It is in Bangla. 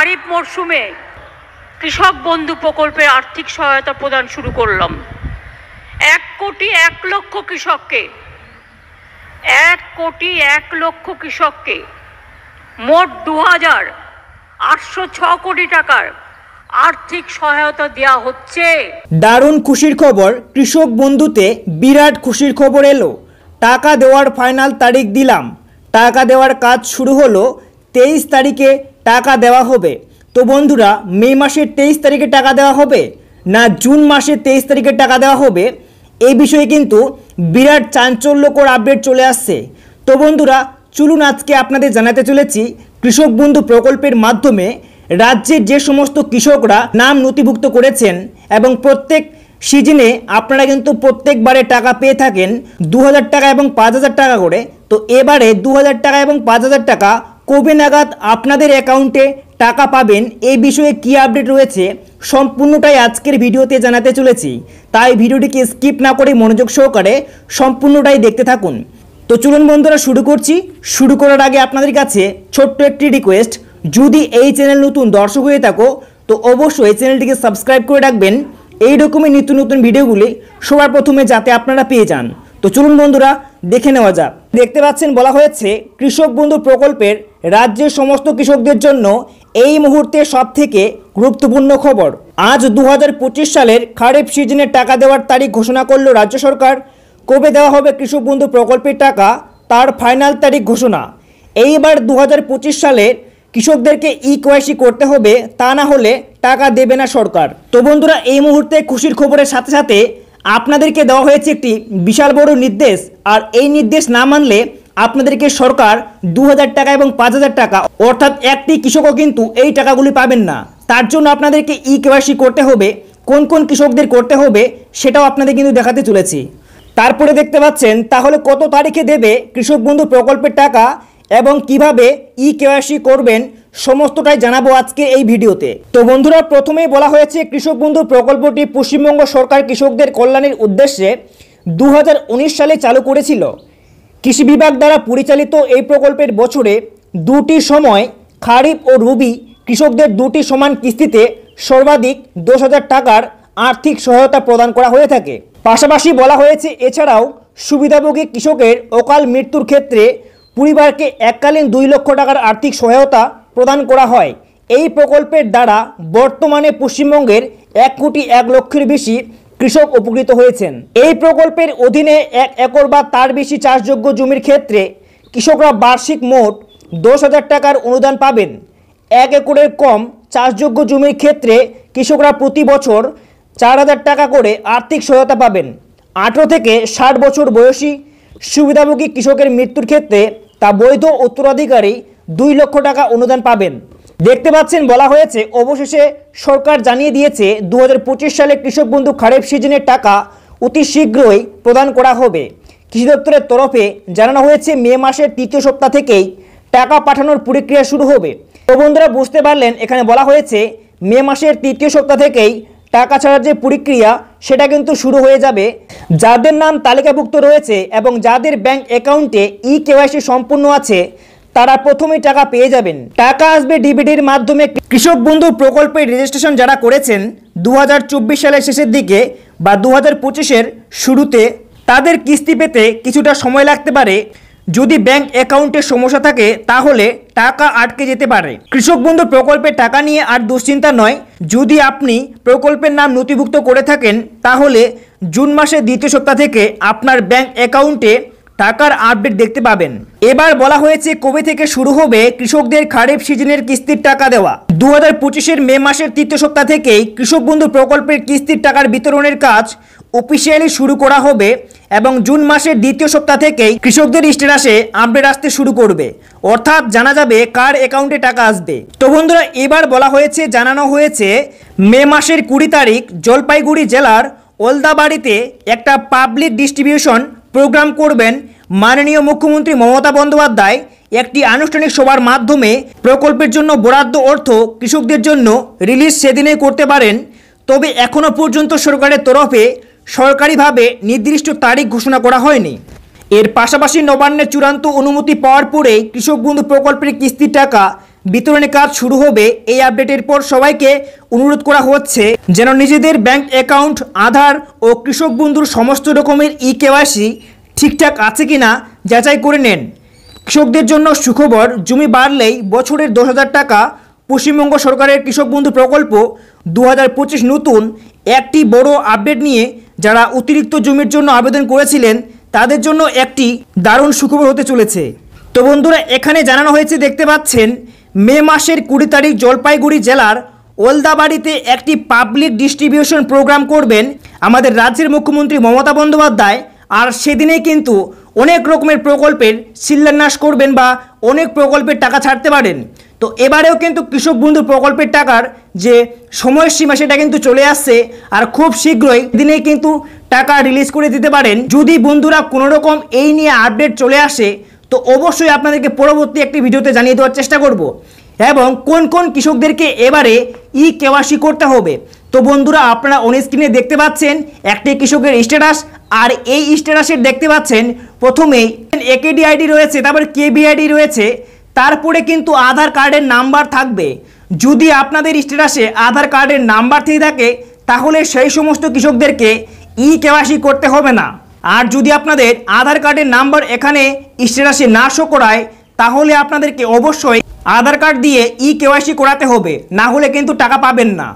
খারিফ মরশুমে কৃষক বন্ধু প্রকল্পের আর্থিক সহায়তা প্রদান শুরু করলাম। 1,01,00,000 কৃষককে 1,01,00,000 কৃষককে মোট 2,806 কোটি টাকার আর্থিক সহায়তা দেওয়া হচ্ছে। দারুণ খুশির খবর, কৃষক বন্ধুতে বিরাট খুশির খবর এলো। টাকা দেওয়ার ফাইনাল তারিখ দিলাম, টাকা দেওয়ার কাজ শুরু হলো। 23 তারিখে টাকা দেওয়া হবে। তো বন্ধুরা, মে মাসের 23 তারিখে টাকা দেওয়া হবে না জুন মাসের 23 তারিখে টাকা দেওয়া হবে, এই বিষয়ে কিন্তু বিরাট চাঞ্চল্যকর আপডেট চলে আসছে। তো বন্ধুরা, চলুন আজকে আপনাদের জানাতে চলেছি কৃষক বন্ধু প্রকল্পের মাধ্যমে রাজ্যের যে সমস্ত কৃষকরা নাম নথিভুক্ত করেছেন এবং প্রত্যেক সিজনে আপনারা কিন্তু প্রত্যেকবারে টাকা পেয়ে থাকেন 2,000 টাকা এবং 5,000 টাকা করে। তো এবারে 2,000 টাকা এবং 5,000 টাকা কবে নাগাদ আপনাদের অ্যাকাউন্টে টাকা পাবেন, এই বিষয়ে কী আপডেট রয়েছে সম্পূর্ণটাই আজকের ভিডিওতে জানাতে চলেছি। তাই ভিডিওটিকে স্কিপ না করে মনোযোগ সহকারে সম্পূর্ণটাই দেখতে থাকুন। তো চলুন বন্ধুরা, শুরু করছি। শুরু করার আগে আপনাদের কাছে ছোট্ট একটি রিকোয়েস্ট, যদি এই চ্যানেল নতুন দর্শক হয়ে থাকো তো অবশ্যই এই চ্যানেলটিকে সাবস্ক্রাইব করে রাখবেন এই রকমই নিত্য নতুন ভিডিওগুলি সবার প্রথমে যাতে আপনারা পেয়ে যান। তো চলুন বন্ধুরা, দেখে নেওয়া যাক। দেখতে পাচ্ছেন বলা হয়েছে কৃষক বন্ধু প্রকল্পের রাজ্যের সমস্ত কৃষকদের জন্য এই মুহূর্তে সবথেকে গুরুত্বপূর্ণ খবর। আজ 2025 সালের খারিফ সিজনের টাকা দেওয়ার তারিখ ঘোষণা করল রাজ্য সরকার। কবে দেওয়া হবে কৃষক বন্ধু প্রকল্পের টাকা, তার ফাইনাল তারিখ ঘোষণা। এইবার 2025 সালের কৃষকদেরকে ইকেওয়াইসি করতে হবে, তা না হলে টাকা দেবে না সরকার। তো বন্ধুরা, এই মুহূর্তে খুশির খবরের সাথে সাথে আপনাদেরকে দেওয়া হয়েছে একটি বিশাল বড় নির্দেশ। আর এই নির্দেশ না মানলে আপনাদেরকে সরকার 2,000 টাকা এবং 5,000 টাকা, অর্থাৎ একটি কৃষকও কিন্তু এই টাকাগুলি পাবেন না। তার জন্য আপনাদেরকে ইকেওয়াইসি করতে হবে। কোন কোন কৃষকদের করতে হবে সেটাও আপনাদের কিন্তু দেখাতে চলেছি। তারপরে দেখতে পাচ্ছেন তাহলে কত তারিখে দেবে কৃষক বন্ধু প্রকল্পের টাকা এবং কিভাবে ইকেওয়াইসি করবেন সমস্তটাই জানাবো আজকে এই ভিডিওতে। তো বন্ধুরা, প্রথমেই বলা হয়েছে কৃষক বন্ধু প্রকল্পটি পশ্চিমবঙ্গ সরকার কৃষকদের কল্যাণের উদ্দেশ্যে 2019 সালে চালু করেছিল। কৃষি বিভাগ দ্বারা পরিচালিত এই প্রকল্পের বছরে দুটি সময় খারিফ ও রবি কৃষকদের দুটি সমান কিস্তিতে সর্বাধিক 10,000 টাকার আর্থিক সহায়তা প্রদান করা হয়ে থাকে। পাশাপাশি বলা হয়েছে এছাড়াও সুবিধাভোগী কৃষকের অকাল মৃত্যুর ক্ষেত্রে পরিবারকে এককালীন 2 লক্ষ টাকার আর্থিক সহায়তা প্রদান করা হয়। এই প্রকল্পের দ্বারা বর্তমানে পশ্চিমবঙ্গের 1,01,00,000 বেশি কৃষক উপকৃত হয়েছেন। এই প্রকল্পের অধীনে 1 একর বা তার বেশি চাষযোগ্য জমির ক্ষেত্রে কৃষকরা বার্ষিক মোট 10,000 টাকার অনুদান পাবেন। 1 একরের কম চাষযোগ্য জমির ক্ষেত্রে কৃষকরা প্রতি বছর 4,000 টাকা করে আর্থিক সহায়তা পাবেন। 18 থেকে 60 বছর বয়সী সুবিধাভোগী কৃষকের মৃত্যুর ক্ষেত্রে তা বৈধ উত্তরাধিকারী 2 লক্ষ টাকা অনুদান পাবেন। দেখতে পাচ্ছেন বলা হয়েছে অবশেষে সরকার জানিয়ে দিয়েছে 2025 সালে কৃষক বন্ধু খারিফ সিজনের টাকা অতি শীঘ্রই প্রদান করা হবে। কৃষি দপ্তরের তরফে জানানো হয়েছে মে মাসের 3য় সপ্তাহ থেকেই টাকা পাঠানোর প্রক্রিয়া শুরু হবে। তো বন্ধুরা, বুঝতে পারলেন এখানে বলা হয়েছে মে মাসের 3য় সপ্তাহ থেকেই টাকা ছাড়ার যে প্রক্রিয়া সেটা কিন্তু শুরু হয়ে যাবে। যাদের নাম তালিকাভুক্ত রয়েছে এবং যাদের ব্যাংক অ্যাকাউন্টে ইকেওয়াইসি সম্পূর্ণ আছে তারা প্রথমেই টাকা পেয়ে যাবেন। টাকা আসবে ডিবিটির মাধ্যমে। কৃষক বন্ধু প্রকল্পের রেজিস্ট্রেশন যারা করেছেন 2024 সালের শেষের দিকে বা 2025-এর শুরুতে, তাদের কিস্তি পেতে কিছুটা সময় লাগতে পারে। যদি ব্যাংক অ্যাকাউন্টে সমস্যা থাকে তাহলে টাকা আটকে যেতে পারে। কৃষক বন্ধু প্রকল্পের টাকা নিয়ে আর দুশ্চিন্তা নয়। যদি আপনি প্রকল্পের নাম নথিভুক্ত করে থাকেন তাহলে জুন মাসের 2য় সপ্তাহ থেকে আপনার ব্যাংক অ্যাকাউন্টে টাকার আপডেট দেখতে পাবেন। এবার বলা হয়েছে কবে থেকে শুরু হবে কৃষকদের খারিফ সিজনের কিস্তির টাকা দেওয়া। 2025-এর মে মাসের 3য় সপ্তাহ থেকেই কৃষক বন্ধু প্রকল্পের কিস্তির টাকার বিতরণের কাজ অফিসিয়ালি শুরু করা হবে এবং জুন মাসের 2য় সপ্তাহ থেকেই কৃষকদের স্ট্যাটাসে আপডেট আসতে শুরু করবে, অর্থাৎ জানা যাবে কার অ্যাকাউন্টে টাকা আসবে। তো বন্ধুরা, এবার বলা হয়েছে জানানো হয়েছে মে মাসের 20 তারিখ জলপাইগুড়ি জেলার ওলদাবাড়িতে একটা পাবলিক ডিস্ট্রিবিউশন প্রোগ্রাম করবেন মাননীয় মুখ্যমন্ত্রী মমতা বন্দ্যোপাধ্যায়। একটি আনুষ্ঠানিক সভার মাধ্যমে প্রকল্পের জন্য বরাদ্দ অর্থ কৃষকদের জন্য রিলিজ সেদিনে করতে পারেন। তবে এখনও পর্যন্ত সরকারের তরফে সরকারিভাবে নির্দিষ্ট তারিখ ঘোষণা করা হয়নি। এর পাশাপাশি নবান্নের চূড়ান্ত অনুমতি পাওয়ার পরেই কৃষক বন্ধু প্রকল্পের কিস্তির টাকা বিতরণের কাজ শুরু হবে। এই আপডেটের পর সবাইকে অনুরোধ করা হচ্ছে যেন নিজেদের ব্যাংক অ্যাকাউন্ট, আধার ও কৃষক বন্ধুর সমস্ত রকমের কেওয়াইসি ঠিকঠাক আছে কিনা যাচাই করে নেন। কৃষকদের জন্য সুখবর, জমি বাড়লেই বছরের 10,000 টাকা। পশ্চিমবঙ্গ সরকারের কৃষক বন্ধু প্রকল্প 2025 নতুন একটি বড় আপডেট নিয়ে যারা অতিরিক্ত জমির জন্য আবেদন করেছিলেন তাদের জন্য একটি দারুণ সুখবর হতে চলেছে। তো বন্ধুরা, এখানে জানানো হয়েছে, দেখতে পাচ্ছেন, মে মাসের 20 তারিখ জলপাইগুড়ি জেলার ওলদাবাড়িতে একটি পাবলিক ডিস্ট্রিবিউশন প্রোগ্রাম করবেন আমাদের রাজ্যের মুখ্যমন্ত্রী মমতা বন্দ্যোপাধ্যায়। আর সেদিনেই কিন্তু অনেক রকমের প্রকল্পের শিলান্যাস করবেন বা অনেক প্রকল্পের টাকা ছাড়তে পারেন। তো এবারেও কিন্তু কৃষক বন্ধু প্রকল্পের টাকার যে সময়সীমা সেটা কিন্তু চলে আসছে, আর খুব শীঘ্রই দিনেই কিন্তু টাকা রিলিজ করে দিতে পারেন। যদি বন্ধুরা কোনো রকম এই নিয়ে আপডেট চলে আসে তো অবশ্যই আপনাদেরকে পরবর্তী একটি ভিডিওতে জানিয়ে দেওয়ার চেষ্টা করব, এবং কোন কোন কৃষকদেরকে এবারে কেওয়াইসি করতে হবে। তো বন্ধুরা, আপনারা অন স্ক্রিনে দেখতে পাচ্ছেন একটি কৃষকের স্ট্যাটাস, আর এই স্ট্যাটাসের দেখতে পাচ্ছেন প্রথমেই একেডি আইডি রয়েছে, তারপর কেবিআইডি রয়েছে, তারপরে কিন্তু আধার কার্ডের নাম্বার থাকবে। যদি আপনাদের স্ট্যাটাসে আধার কার্ডের নাম্বার থেকে থাকে তাহলে সেই সমস্ত কৃষকদেরকে কেওয়াইসি করতে হবে না। আর যদি আপনাদের আধার কার্ডের নাম্বার এখানে স্ট্যাটাসে না শো করায় তাহলে আপনাদেরকে অবশ্যই আধার কার্ড দিয়ে কেওয়াইসি করাতে হবে, না হলে কিন্তু টাকা পাবেন না।